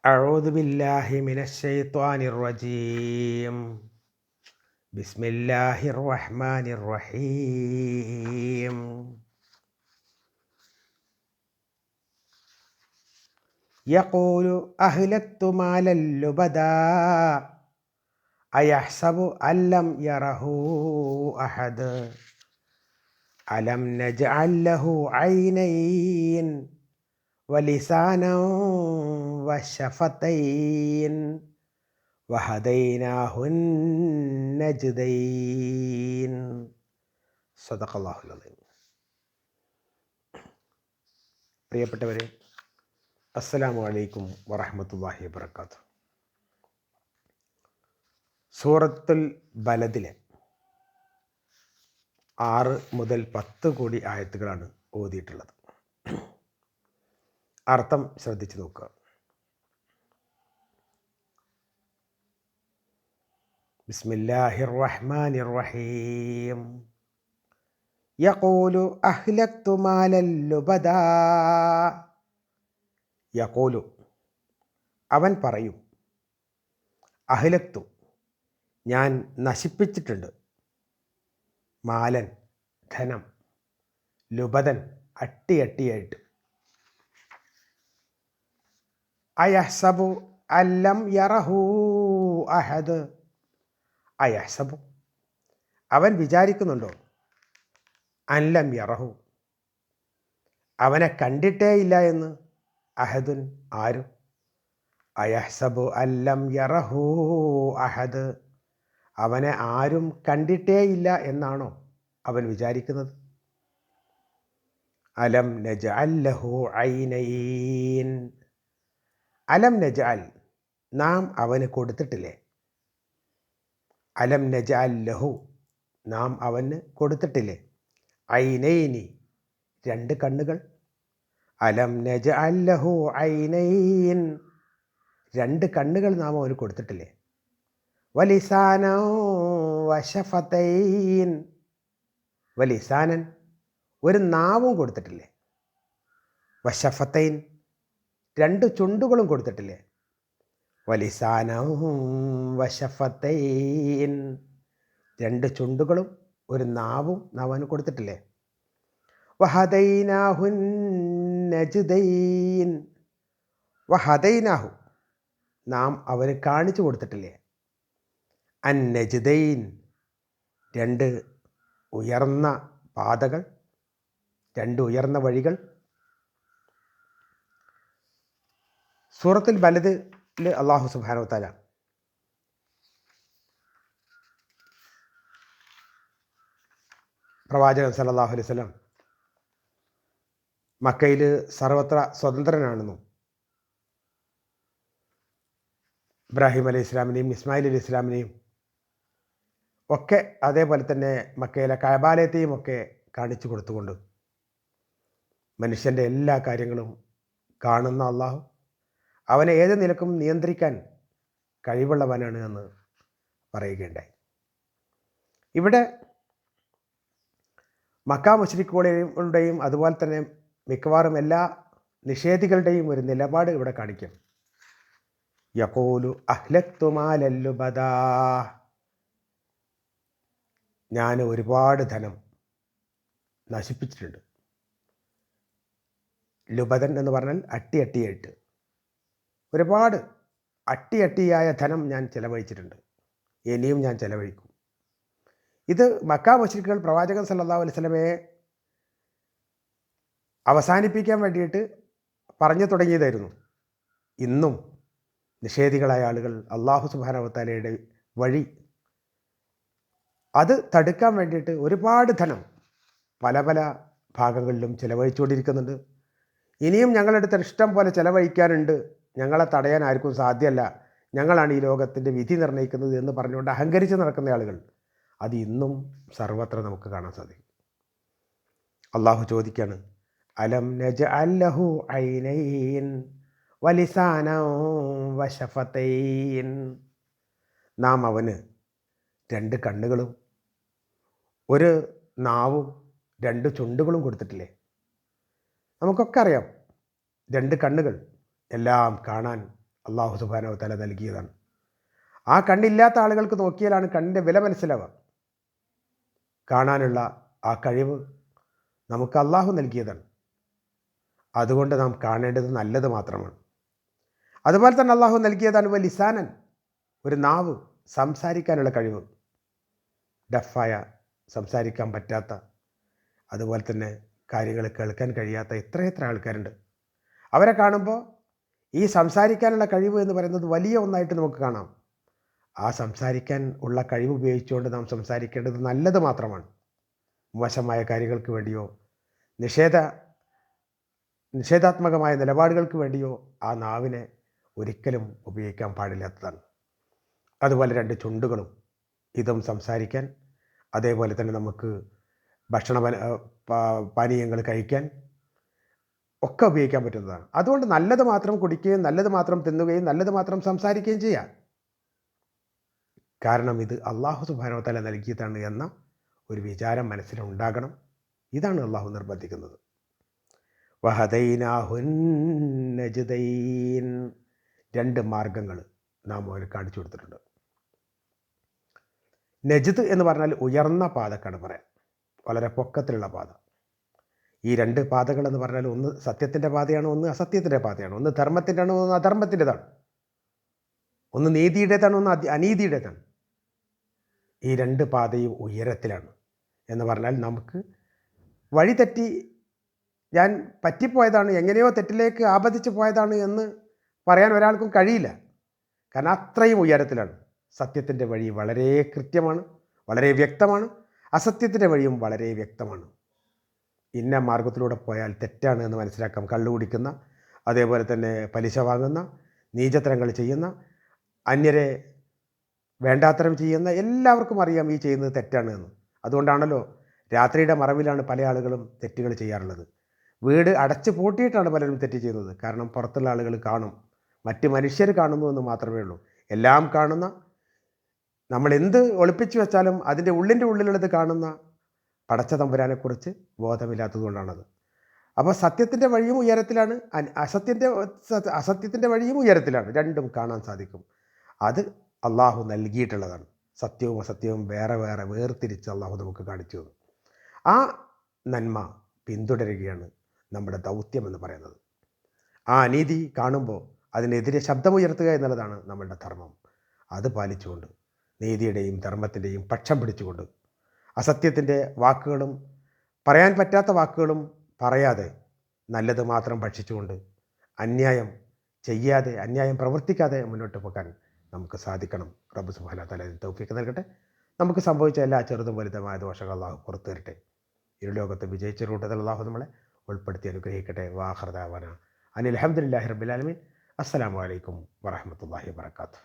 أعوذ بالله من الشيطان الرجيم. بسم الله الرحمن الرحيم. يقول أهلكت مالا لبدا أيحسب أن لم يره أحد ألم نجعل له عينين ولسانا وشفتين وهديناه النجدين. സദഖല്ലാഹുൽ അലീം. പ്രിയപ്പെട്ടവരെ, അസ്സലാമു അലൈക്കും വറഹ്മത്തുള്ളാഹി വബറകാതുഹു. സൂറത്തുൽ ബലദിലെ 6 മുതൽ 10 കൂടി ആയത്തുകളാണ് ഓതിയിട്ടുള്ളത്. അർത്ഥം ശ്രദ്ധിച്ചു നോക്കുക. ബിസ്മില്ലാഹിർ റഹ്മാനിർ റഹീം. യഖൂലു അഹ്ലക്തു മാലൻ ലുബദാ. യഖൂലു, അവൻ പറയും, അഹ്ലക്തു, ഞാൻ നശിപ്പിച്ചിട്ടുണ്ട്, മാലൻ, ധനം, ലുബദൻ, അട്ടിയായിട്ട്. അയഹ്സബു അല്ലം യറഹു അഹദ്. അയഹ്സബു, അവൻ വിചാരിക്കുന്നുണ്ടോ, അല്ലം യറഹു, അവനെ കണ്ടിട്ടേയില്ല എന്ന്, അഹദുൻ, ആരും. അയഹ്സബു അല്ലം യറഹു അഹദ്, അവനെ ആരും കണ്ടിട്ടേയില്ല എന്നാണോ അവൻ വിചാരിക്കുന്നത്? അലം നജ്അൽ ലഹു ഐനൈൻ. അലം നജ്അൽ, നാം അവന് കൊടുത്തിട്ടില്ലേ. അലം നജ്അൽ ലഹു, നാം അവന് കൊടുത്തിട്ടില്ലേ. ഐനൈനി, 2 കണ്ണുകൾ. അലം നജ്അൽ ലഹു ഐനൈൻ, 2 കണ്ണുകൾ നാം അവന് കൊടുത്തിട്ടില്ലേ. വലിസാനൻ വശഫതൈൻ, വലിസാനൻ, ഒരു നാവും കൊടുത്തിട്ടില്ലേ. വശഫതൈൻ, 2 ചുണ്ടുകളും കൊടുത്തിട്ടില്ലേ. വലിസാനൻ വശഫതൈൻ, 2 ചുണ്ടുകളും ഒരു നാവും നാം അവന് കൊടുത്തിട്ടില്ലേ. വഹദൈനാഹു നജ്ദൈൻ, വഹദൈനാഹു, നാം അവന് കാണിച്ചു കൊടുത്തിട്ടില്ലേ. അൻ നജ്ദൈൻ, 2 ഉയർന്ന പാതകൾ, 2 ഉയർന്ന വഴികൾ. സൂറത്തുൽ ബലദിൽ അല്ലാഹു സുബ്ഹാനഹു വതആല പ്രവാചകൻ സല്ലല്ലാഹു അലൈഹി വസല്ലം മക്കയിൽ സർവത്ര സ്വതന്ത്രനാണെന്നും ഇബ്രാഹിം അലൈഹി ഇസ്ലാമിനെയും ഇസ്മായിൽ അലൈഹി ഇസ്ലാമിനെയും ഒക്കെ അതേപോലെ തന്നെ മക്കയിലെ കഅബാലയത്തെയും ഒക്കെ കാണിച്ചു കൊടുത്തുകൊണ്ട് മനുഷ്യൻ്റെ എല്ലാ കാര്യങ്ങളും കാണുന്ന അള്ളാഹു അവനെ ഏത് നിലക്കും നിയന്ത്രിക്കാൻ കഴിവുള്ളവനാണ് എന്ന് പറയുകയുണ്ടായി. ഇവിടെ മക്ക മുശ്രിക്കുകളുടെയും അതുപോലെ തന്നെ മിക്കവാറും എല്ലാ നിഷേധികളുടെയും ഒരു നിലപാട് ഇവിടെ കാണിക്കും. യഖൂലു അഹ്ലക്തു മാലൻ ലുബദാ, ഞാൻ ഒരുപാട് ധനം നശിപ്പിച്ചിട്ടുണ്ട്. ലുബദൻ എന്ന് പറഞ്ഞാൽ അട്ടിയായിട്ട്, ഒരുപാട് അട്ടിയായ ധനം ഞാൻ ചെലവഴിച്ചിട്ടുണ്ട്, ഇനിയും ഞാൻ ചെലവഴിക്കും. ഇത് മക്ക മുശ്രിക്കുകൾ പ്രവാചകൻ സല്ലല്ലാഹു അലൈഹി വസല്ലമയെ അവസാനിപ്പിക്കാൻ വേണ്ടിയിട്ട് പറഞ്ഞു തുടങ്ങിയതായിരുന്നു. ഇന്നും നിഷേധികളായ ആളുകൾ അല്ലാഹു സുബ്ഹാനഹു വതആലയുടെ വഴി അത് തടുക്കാൻ വേണ്ടിയിട്ട് ഒരുപാട് ധനം പല പല ഭാഗങ്ങളിലും ചിലവഴിച്ചുകൊണ്ടിരിക്കുന്നുണ്ട്. ഇനിയും ഞങ്ങളെടുത്ത് ഇഷ്ടം പോലെ ചിലവഴിക്കാനുണ്ട്, ഞങ്ങളെ തടയാൻ ആർക്കും സാധ്യമല്ല, ഞങ്ങളാണ് ഈ ലോകത്തിൻ്റെ വിധി നിർണ്ണയിക്കുന്നത് എന്ന് പറഞ്ഞുകൊണ്ട് അഹങ്കരിച്ച് നടക്കുന്ന ആളുകൾ അത് ഇന്നും സർവത്ര നമുക്ക് കാണാൻ സാധിക്കും. അള്ളാഹു ചോദിക്കാണ്, അലം നജ്അൽ ലഹു ഐനൈൻ വലിസാനൻ വശഫതൈൻ, നാം അവന് 2 കണ്ണുകളും ഒരു നാവും 2 ചുണ്ടുകളും കൊടുത്തിട്ടില്ലേ. നമുക്കൊക്കെ അറിയാം, 2 കണ്ണുകൾ എല്ലാം കാണാൻ അള്ളാഹു സുബ്ഹാനഹു വ തആല നൽകിയതാണ്. ആ കണ്ണില്ലാത്ത ആളുകൾക്ക് നോക്കിയാലാണ് കണ്ണിൻ്റെ വില മനസ്സിലാവുക. കാണാനുള്ള ആ കഴിവ് നമുക്ക് അള്ളാഹു നൽകിയതാണ്. അതുകൊണ്ട് നാം കാണേണ്ടത് നല്ലത് മാത്രമാണ്. അതുപോലെ തന്നെ അള്ളാഹു നൽകിയതാണ് ലിസാനൻ, ഒരു നാവ്, സംസാരിക്കാനുള്ള കഴിവ്. ഡഫായ, സംസാരിക്കാൻ പറ്റാത്ത, അതുപോലെ തന്നെ കാര്യങ്ങൾ കേൾക്കാൻ കഴിയാത്ത എത്രയെത്ര ആൾക്കാരുണ്ട്. അവരെ കാണുമ്പോൾ ഈ സംസാരിക്കാനുള്ള കഴിവ് എന്ന് പറയുന്നത് വലിയ ഒന്നായിട്ട് നമുക്ക് കാണാം. ആ സംസാരിക്കാൻ ഉള്ള കഴിവ് ഉപയോഗിച്ചുകൊണ്ട് നാം സംസാരിക്കേണ്ടത് നല്ലത് മാത്രമാണ്. മോശമായ കാര്യങ്ങൾക്ക് വേണ്ടിയോ നിഷേധാത്മകമായ നിലപാടുകൾക്ക് വേണ്ടിയോ ആ നാവിനെ ഒരിക്കലും ഉപയോഗിക്കാൻ പാടില്ലാത്തതാണ്. അതുപോലെ 2 ചുണ്ടുകളും, ഇതും സംസാരിക്കാൻ, അതേപോലെ തന്നെ നമുക്ക് ഭക്ഷണ പാനീയങ്ങൾ കഴിക്കാൻ ഒക്കെ ഉപയോഗിക്കാൻ പറ്റുന്നതാണ്. അതുകൊണ്ട് നല്ലത് മാത്രം കുടിക്കുകയും നല്ലത് മാത്രം തിന്നുകയും നല്ലത് മാത്രം സംസാരിക്കുകയും ചെയ്യാം. കാരണം ഇത് അള്ളാഹു സുബ്ഹാനഹു വ തആല നൽകിയതാണ് എന്ന ഒരു വിചാരം മനസ്സിലുണ്ടാകണം. ഇതാണ് അള്ളാഹു നിർബന്ധിക്കുന്നത്. വഹദൈനാഹുൻ നജ്ദൈൻ, 2 മാർഗങ്ങൾ നാം അവന് കാണിച്ചു കൊടുത്തിട്ടുണ്ട്. നജ്ദ് എന്ന് പറഞ്ഞാൽ ഉയർന്ന പാതക്കാണ് പറയാം, വളരെ പൊക്കത്തിലുള്ള പാത. ഈ 2 പാതകൾ എന്ന് പറഞ്ഞാൽ ഒന്ന് സത്യത്തിൻ്റെ പാതയാണ്, ഒന്ന് അസത്യത്തിൻ്റെ പാതയാണ്. ഒന്ന് ധർമ്മത്തിൻ്റെയാണ്, ഒന്ന് അധർമ്മത്തിൻ്റെതാണ്. ഒന്ന് നീതിയുടേതാണ്, ഒന്ന് അനീതിയുടേതാണ്. ഈ 2 പാതയും ഉയരത്തിലാണ്. എന്ന് പറഞ്ഞാൽ നമുക്ക് വഴി തെറ്റി ഞാൻ പറ്റിപ്പോയതാണ്, എങ്ങനെയോ തെറ്റിലേക്ക് ആപതിച്ച് പോയതാണ് എന്ന് പറയാൻ ഒരാൾക്കും കഴിയില്ല. കാരണം അത്രയും ഉയരത്തിലാണ്. സത്യത്തിൻ്റെ വഴി വളരെ കൃത്യമാണ്, വളരെ വ്യക്തമാണ്. അസത്യത്തിൻ്റെ വഴിയും വളരെ വ്യക്തമാണ്. ഇന്ന മാർഗത്തിലൂടെ പോയാൽ തെറ്റാണ് എന്ന് മനസ്സിലാക്കാം. കള്ളു കുടിക്കുന്ന, അതേപോലെ തന്നെ പലിശ വാങ്ങുന്ന, നീചത്തരങ്ങൾ ചെയ്യുന്ന, അന്യരെ വേണ്ടാത്തരം ചെയ്യുന്ന എല്ലാവർക്കും അറിയാം ഈ ചെയ്യുന്നത് തെറ്റാണ് എന്ന്. അതുകൊണ്ടാണല്ലോ രാത്രിയുടെ മറവിലാണ് പല ആളുകളും തെറ്റുകൾ ചെയ്യാറുള്ളത്. വീട് അടച്ചു പൂട്ടിയിട്ടാണ് പലരും തെറ്റ് ചെയ്യുന്നത്. കാരണം പുറത്തുള്ള ആളുകൾ കാണും, മറ്റ് മനുഷ്യർ കാണുന്നു എന്ന് മാത്രമേ ഉള്ളൂ. എല്ലാം കാണുന്ന, നമ്മൾ എന്ത് ഒളിപ്പിച്ചു വെച്ചാലും അതിൻ്റെ ഉള്ളിലുള്ളത് കാണുന്ന പടച്ച തമ്പുരാനെക്കുറിച്ച് ബോധമില്ലാത്തതുകൊണ്ടാണത്. അപ്പോൾ സത്യത്തിൻ്റെ വഴിയും ഉയരത്തിലാണ്, അസത്യത്തിൻ്റെ വഴിയും ഉയരത്തിലാണ്. 2ഉം കാണാൻ സാധിക്കും. അത് അള്ളാഹു നൽകിയിട്ടുള്ളതാണ്. സത്യവും അസത്യവും വേറെ വേറെ വേർതിരിച്ച് അള്ളാഹു നമുക്ക് കാണിച്ചു തന്നു. ആ നന്മ പിന്തുടരുകയാണ് നമ്മുടെ ദൗത്യം എന്ന് പറയുന്നത്. ആ അനീതി കാണുമ്പോൾ അതിനെതിരെ ശബ്ദമുയർത്തുക എന്നുള്ളതാണ് നമ്മളുടെ ധർമ്മം. അത് പാലിച്ചുകൊണ്ട്, നീതിയുടെയും ധർമ്മത്തിൻ്റെയും പക്ഷം പിടിച്ചുകൊണ്ട്, അസത്യത്തിൻ്റെ വാക്കുകളും പറയാൻ പറ്റാത്ത വാക്കുകളും പറയാതെ നല്ലത് മാത്രം ഭക്ഷിച്ചുകൊണ്ട്, അന്യായം ചെയ്യാതെ, അന്യായം പ്രവർത്തിക്കാതെ മുന്നോട്ട് പോകാൻ നമുക്ക് സാധിക്കണം. റബ്ബ് സുബ്ഹാനഹു വ തആല തൗഫീഖ് നൽകട്ടെ. നമുക്ക് സംഭവിച്ച എല്ലാ ചെറുതും വലുതുമായ ദോഷങ്ങൾ അള്ളാഹു പുറത്തു തരട്ടെ. ഇരുലോകത്ത് വിജയിച്ച കൂട്ടത്തിൽ അള്ളാഹു നമ്മളെ ഉൾപ്പെടുത്തി അനുഗ്രഹിക്കട്ടെ. വാഖിറു ദഅവാന അനിൽ ഹംദുലില്ലാഹി റബ്ബിൽ ആലമീൻ. അസ്സലാമു അലൈക്കും വറഹ്മത്തുള്ളാഹി വബറകാതുഹു.